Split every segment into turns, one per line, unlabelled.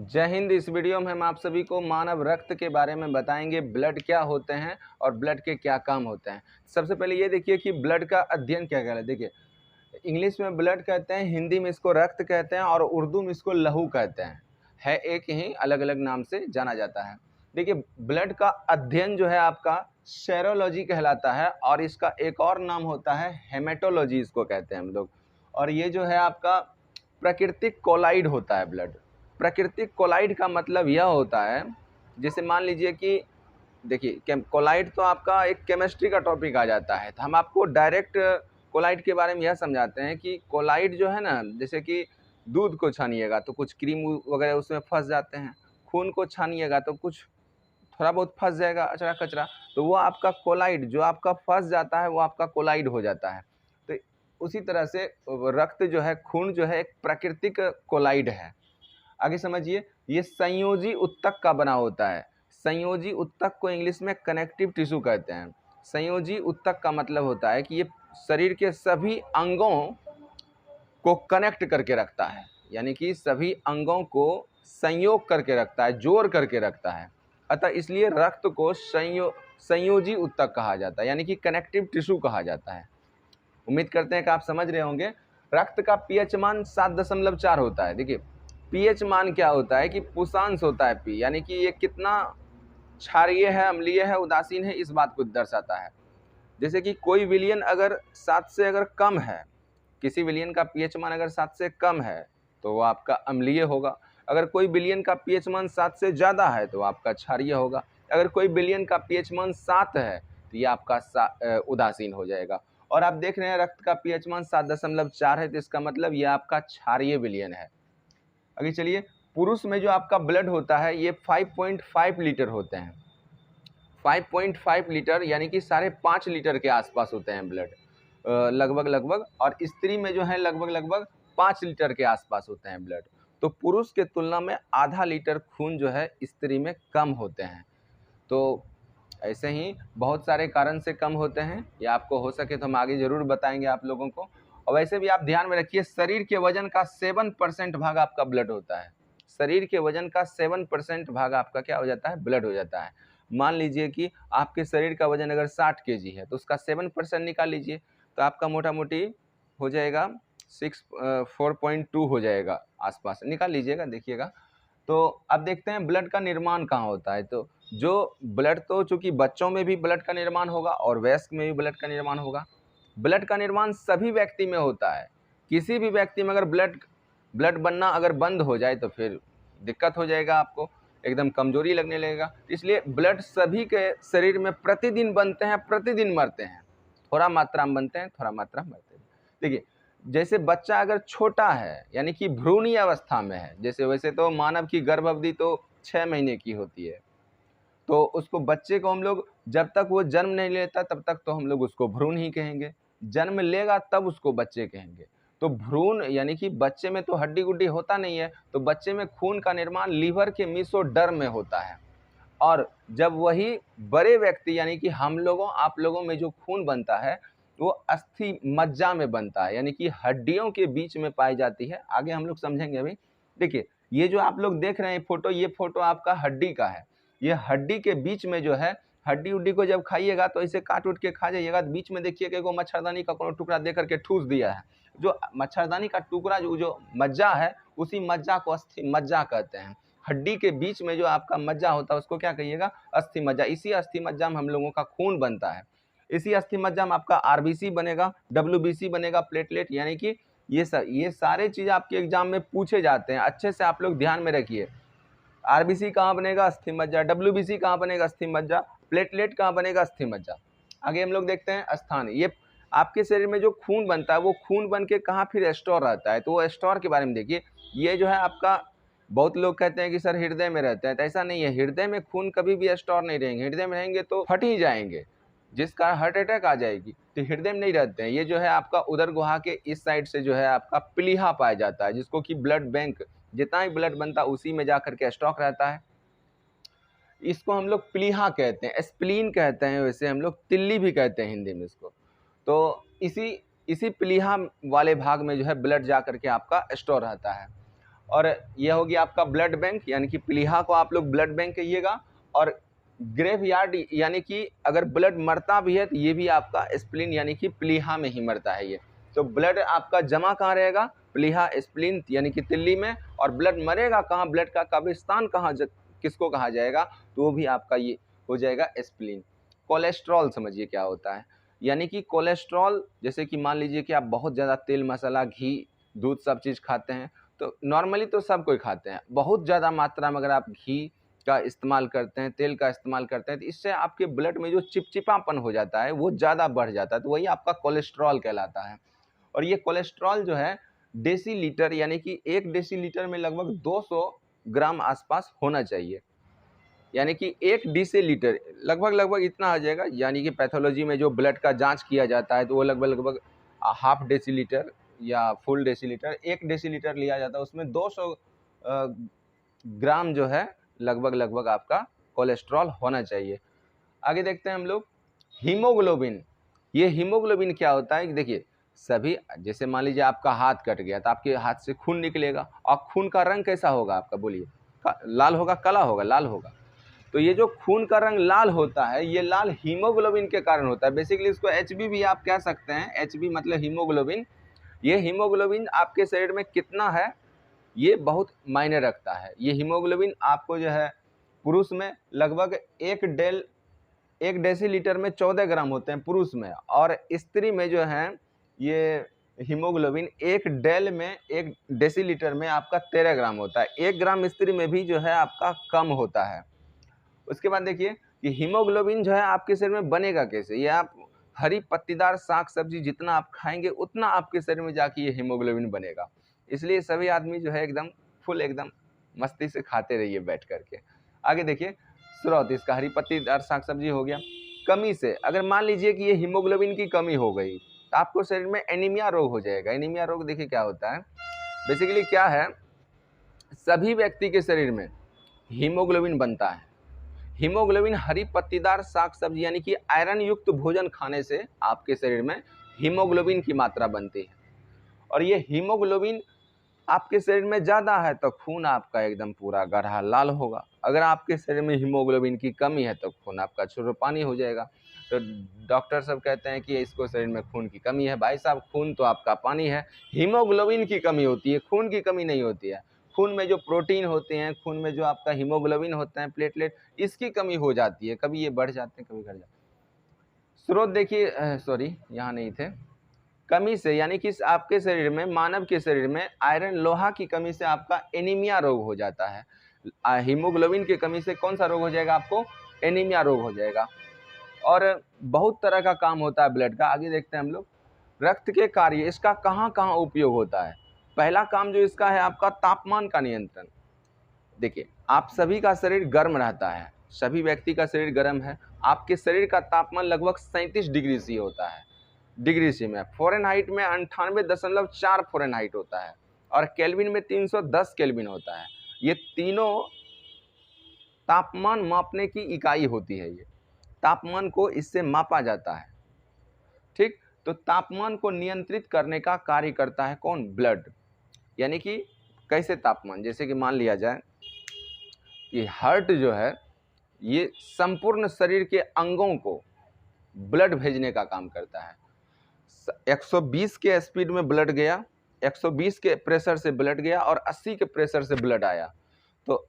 जय हिंद। इस वीडियो में हम आप सभी को मानव रक्त के बारे में बताएंगे। ब्लड क्या होते हैं और ब्लड के क्या काम होते हैं। सबसे पहले ये देखिए कि ब्लड का अध्ययन क्या कहलाता है। देखिए, इंग्लिश में ब्लड कहते हैं, हिंदी में इसको रक्त कहते हैं और उर्दू में इसको लहू कहते हैं। है एक ही, अलग अलग नाम से जाना जाता है। देखिए, ब्लड का अध्ययन जो है आपका सेरोलॉजी कहलाता है और इसका एक और नाम होता है हेमेटोलॉजी, इसको कहते हैं हम लोग। और ये जो है आपका प्राकृतिक कोलाइड होता है ब्लड। प्राकृतिक कोलाइड का मतलब यह होता है, जैसे मान लीजिए कि देखिए, कोलाइड तो आपका एक केमिस्ट्री का टॉपिक आ जाता है, तो हम आपको डायरेक्ट कोलाइड के बारे में यह समझाते हैं कि कोलाइड जो है ना, जैसे कि दूध को छानिएगा तो कुछ क्रीम वगैरह उसमें फंस जाते हैं, खून को छानिएगा तो कुछ थोड़ा बहुत फंस जाएगा अचरा कचरा, तो वो आपका कोलाइड जो आपका फंस जाता है वो आपका कोलाइड हो जाता है। तो उसी तरह से रक्त जो है, खून जो है, एक प्राकृतिक कोलाइड है। आगे समझिए, ये संयोजी उत्तक का बना होता है। संयोजी उत्तक को इंग्लिश में कनेक्टिव टिश्यू कहते हैं। संयोजी उत्तक का मतलब होता है कि ये शरीर के सभी अंगों को कनेक्ट करके रखता है, यानी कि सभी अंगों को संयोग करके रखता है, जोड़ करके रखता है। अतः इसलिए रक्त को संयोजी उत्तक कहा जाता है, यानी कि कनेक्टिव टिश्यू कहा जाता है। उम्मीद करते हैं कि आप समझ रहे होंगे। रक्त का पीएच मान 7.4 होता है। देखिए, पीएच मान क्या होता है कि पुषांश होता है पी, यानी कि ये कितना क्षारीय है, अम्लीय है, उदासीन है, इस बात को दर्शाता है। जैसे कि कोई विलयन अगर 7 से अगर कम है, किसी विलयन का पीएच मान अगर 7 से कम है तो वो आपका अम्लीय होगा। अगर कोई विलयन का पीएच मान 7 से ज़्यादा है तो आपका क्षारीय होगा। अगर कोई विलयन का पीएच मान 7 है तो ये आपका उदासीन हो जाएगा। और आप देख रहे हैं रक्त का पीएच मान 7.4 है, तो इसका मतलब ये आपका क्षारीय विलयन है। आगे चलिए, पुरुष में जो आपका ब्लड होता है ये 5.5 लीटर होते हैं। 5.5 लीटर यानी कि 5.5 लीटर के आसपास होते हैं ब्लड, लगभग। और स्त्री में जो है लगभग 5 लीटर के आसपास होते हैं ब्लड। तो पुरुष के तुलना में आधा लीटर खून जो है स्त्री में कम होते हैं। तो ऐसे ही बहुत सारे कारण से कम होते हैं, ये आपको हो सके तो हम आगे ज़रूर बताएंगे आप लोगों को। और वैसे भी आप ध्यान में रखिए, शरीर के वजन का 7% भाग आपका ब्लड होता है। शरीर के वजन का 7% भाग आपका क्या हो जाता है? ब्लड हो जाता है। मान लीजिए कि आपके शरीर का वजन अगर 60 kg है तो उसका 7% निकाल लीजिए, तो आपका मोटा मोटी हो जाएगा 4.2 हो जाएगा आसपास, निकाल लीजिएगा, देखिएगा। तो अब देखते हैं ब्लड का निर्माण कहाँ होता है। तो जो ब्लड, तो चूंकि बच्चों में भी ब्लड का निर्माण होगा और वयस्क में भी ब्लड का निर्माण होगा। ब्लड का निर्माण सभी व्यक्ति में होता है। किसी भी व्यक्ति में अगर ब्लड बनना अगर बंद हो जाए तो फिर दिक्कत हो जाएगा, आपको एकदम कमजोरी लगने लगेगा। इसलिए ब्लड सभी के शरीर में प्रतिदिन बनते हैं, प्रतिदिन मरते हैं। थोड़ा मात्रा में बनते हैं, थोड़ा मात्रा में मरते हैं। देखिए, जैसे बच्चा अगर छोटा है यानी कि भ्रूणीय अवस्था में है, जैसे वैसे तो मानव की गर्भ अवधि तो 6 महीने की होती है, तो उसको बच्चे को हम लोग जब तक वो जन्म नहीं लेता तब तक तो हम लोग उसको भ्रूण ही कहेंगे। जन्म लेगा तब उसको बच्चे कहेंगे। तो भ्रूण यानी कि बच्चे में तो हड्डी गुड्डी होता नहीं है, तो बच्चे में खून का निर्माण लीवर के मेसोडर्म में होता है। और जब वही बड़े व्यक्ति यानी कि हम लोगों आप लोगों में जो खून बनता है वो अस्थि मज्जा में बनता है, यानी कि हड्डियों के बीच में पाई जाती है। आगे हम लोग समझेंगे अभी। देखिए, ये जो आप लोग देख रहे हैं फोटो, ये फोटो आपका हड्डी का है। ये हड्डी के बीच में जो है, हड्डी उड्डी को जब खाइएगा तो इसे काट उठ के खा जाइएगा, तो बीच में देखिएगा एगो मच्छरदानी का कोनो टुकड़ा दे करके ठूस दिया है। जो मच्छरदानी का टुकड़ा जो मज्जा है, उसी मज्जा को अस्थि मज्जा कहते हैं। हड्डी के बीच में जो आपका मज्जा होता है उसको क्या कहिएगा? अस्थि मज्जा। इसी अस्थि मज्जा में हम लोगों का खून बनता है। इसी अस्थि मज्जा में आपका आरबीसी बनेगा, डब्ल्यूबीसी बनेगा, प्लेटलेट, यानी कि ये सारे चीज आपके एग्जाम में पूछे जाते हैं। अच्छे से आप लोग ध्यान में रखिए। आरबीसी कहाँ बनेगा? अस्थि मज्जा। डब्ल्यूबीसी कहाँ बनेगा? अस्थि मज्जा। प्लेटलेट कहाँ बनेगा? अस्थि मज्जा। आगे हम लोग देखते हैं स्थान। ये आपके शरीर में जो खून बनता है वो खून बन के कहाँ फिर स्टोर रहता है, तो वो स्टोर के बारे में देखिए। ये जो है आपका, बहुत लोग कहते हैं कि सर हृदय में रहते हैं, तो ऐसा नहीं है। हृदय में खून कभी भी स्टोर नहीं रहेंगे। हृदय में रहेंगे तो फट ही जाएंगे, जिस कारण हार्ट अटैक आ जाएगी। तो हृदय में नहीं रहते हैं। ये जो है आपका उदर गुहा के इस साइड से जो है आपका प्लीहा पाया जाता है, जिसको कि ब्लड बैंक, जितना ही ब्लड बनता है उसी में जाकर के स्टॉक रहता है। इसको हम लोग प्लीहा कहते हैं, स्प्लीन कहते हैं, वैसे हम लोग तिल्ली भी कहते हैं हिंदी में इसको। तो इसी प्लीहा वाले भाग में जो है ब्लड जा करके आपका स्टोर रहता है। और यह होगी आपका ब्लड बैंक, यानी कि प्लीहा को आप लोग ब्लड बैंक कहिएगा। और ग्रेव यार्ड यानी कि अगर ब्लड मरता भी है तो ये भी आपका स्प्लीन यानी कि प्लीहा में ही मरता है ये। तो ब्लड आपका जमा कहाँ रहेगा? प्लीहा स्प्लीन यानी कि तिल्ली में। और ब्लड मरेगा कहाँ? ब्लड का कब्रिस्तान कहाँ किसको कहा जाएगा? तो वो भी आपका ये हो जाएगा स्प्लीन। कोलेस्ट्रॉल समझिए क्या होता है, यानी कि कोलेस्ट्रॉल जैसे कि मान लीजिए कि आप बहुत ज़्यादा तेल मसाला घी दूध सब चीज़ खाते हैं, तो नॉर्मली तो सब कोई खाते हैं, बहुत ज़्यादा मात्रा में अगर आप घी का इस्तेमाल करते हैं, तेल का इस्तेमाल करते हैं, तो इससे आपके ब्लड में जो चिपचिपापन हो जाता है वो ज़्यादा बढ़ जाता है, तो वही आपका कोलेस्ट्रॉल कहलाता है। और ये कोलेस्ट्रॉल जो है डेसीलीटर यानी कि 1 डेसीलीटर में लगभग 200 ग्राम आसपास होना चाहिए, यानी कि 1 डेसीलीटर लगभग इतना आ जाएगा। यानी कि पैथोलॉजी में जो ब्लड का जांच किया जाता है तो वो लगभग हाफ डेसीलीटर या फुल डेसीलीटर, 1 डेसीलीटर लिया जाता है, उसमें 200 ग्राम जो है लगभग आपका कोलेस्ट्रॉल होना चाहिए। आगे देखते हैं हम लोग हीमोग्लोबिन। ये हीमोग्लोबिन क्या होता है कि देखिए सभी, जैसे मान लीजिए आपका हाथ कट गया तो आपके हाथ से खून निकलेगा, और खून का रंग कैसा होगा आपका? बोलिए, लाल होगा, काला होगा? लाल होगा। तो ये जो खून का रंग लाल होता है, ये लाल हीमोग्लोबिन के कारण होता है। बेसिकली इसको एचबी भी आप कह सकते हैं, एचबी मतलब हीमोग्लोबिन। ये हीमोग्लोबिन आपके शरीर में कितना है ये बहुत मायने रखता है। ये हीमोग्लोबिन आपको जो है पुरुष में लगभग 1 डेसीलीटर में 14 ग्राम होते हैं पुरुष में, और स्त्री में जो है ये हीमोग्लोबिन 1 डेसीलीटर में आपका 13 ग्राम होता है। 1 ग्राम स्त्री में भी जो है आपका कम होता है। उसके बाद देखिए कि हीमोग्लोबिन जो है आपके शरीर में बनेगा कैसे? ये आप हरी पत्तीदार साग सब्जी जितना आप खाएंगे उतना आपके शरीर में जाके ये हीमोग्लोबिन बनेगा। इसलिए सभी आदमी जो है एकदम फुल एकदम मस्ती से खाते रहिए बैठ करके। आगे देखिए स्रोत इसका हरी पत्तीदार साग सब्जी हो गया। कमी से अगर मान लीजिए कि ये हीमोग्लोबिन की कमी हो गई तो आपको शरीर में एनीमिया रोग हो जाएगा। एनीमिया रोग देखिए क्या होता है, बेसिकली क्या है, सभी व्यक्ति के शरीर में हीमोग्लोबिन बनता है। हीमोग्लोबिन हरी पत्तीदार साग सब्जी यानी कि आयरन युक्त भोजन खाने से आपके शरीर में हीमोग्लोबिन की मात्रा बनती है। और ये हीमोग्लोबिन आपके शरीर में ज़्यादा है तो खून आपका एकदम पूरा गाढ़ा लाल होगा। अगर आपके शरीर में हीमोग्लोबिन की कमी है तो खून आपका छोटा पानी हो जाएगा। तो डॉक्टर सब कहते हैं कि इसको शरीर में खून की कमी है। भाई साहब, खून तो आपका पानी है, हीमोग्लोबिन की कमी होती है, खून की कमी नहीं होती है। खून में जो प्रोटीन होते हैं, खून में जो आपका हीमोग्लोबिन होता है, प्लेटलेट, इसकी कमी हो जाती है, कभी ये बढ़ जाते हैं कभी घट जाते हैं। स्रोत देखिए, सॉरी यहाँ नहीं थे। कमी से यानी कि आपके शरीर में, मानव के शरीर में आयरन लोहा की कमी से आपका एनीमिया रोग हो जाता है। हीमोग्लोबिन की कमी से कौन सा रोग हो जाएगा? आपको एनीमिया रोग हो जाएगा। और बहुत तरह का काम होता है ब्लड का। आगे देखते हैं हम लोग रक्त के कार्य, इसका कहाँ कहाँ उपयोग होता है। पहला काम जो इसका है आपका तापमान का नियंत्रण। देखिए आप सभी का शरीर गर्म रहता है, सभी व्यक्ति का शरीर गर्म है। आपके शरीर का तापमान लगभग 37 डिग्री सी होता है, डिग्री सी में। फ़ारेनहाइट में 98.4 फ़ारेनहाइट होता है, और केल्विन में 310 केल्विन होता है। ये तीनों तापमान मापने की इकाई होती है। ये तापमान को इससे मापा जाता है, ठीक। तो तापमान को नियंत्रित करने का कार्य करता है कौन? ब्लड। यानी कि कैसे तापमान, जैसे कि मान लिया जाए कि हार्ट जो है ये संपूर्ण शरीर के अंगों को ब्लड भेजने का काम करता है। 120 के स्पीड में ब्लड गया, 120 के प्रेशर से ब्लड गया और 80 के प्रेशर से ब्लड आया, तो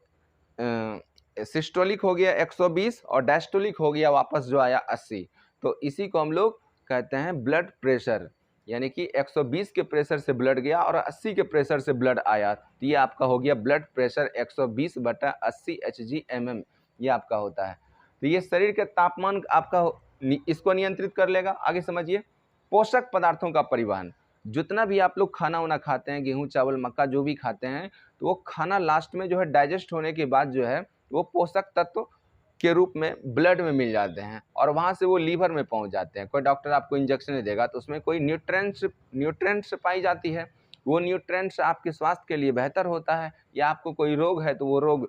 सिस्टोलिक हो गया 120 और डायस्टोलिक हो गया वापस जो आया 80। तो इसी को हम लोग कहते हैं ब्लड प्रेशर। यानी कि 120 के प्रेशर से ब्लड गया और 80 के प्रेशर से ब्लड आया, तो ये आपका हो गया ब्लड प्रेशर 120/80 Hg/mm, ये आपका होता है। तो ये शरीर के तापमान आपका इसको नियंत्रित कर लेगा। आगे समझिए पोषक पदार्थों का परिवहन। जितना भी आप लोग खाना वाना खाते हैं, गेहूं चावल मक्का जो भी खाते हैं, तो वो खाना लास्ट में जो है डाइजेस्ट होने के बाद जो है वो पोषक तत्व के रूप में ब्लड में मिल जाते हैं और वहाँ से वो लीवर में पहुँच जाते हैं। कोई डॉक्टर आपको इंजेक्शन देगा तो उसमें कोई न्यूट्रेंट्स पाई जाती है, वो न्यूट्रेंट्स आपके स्वास्थ्य के लिए बेहतर होता है, या आपको कोई रोग है तो वो रोग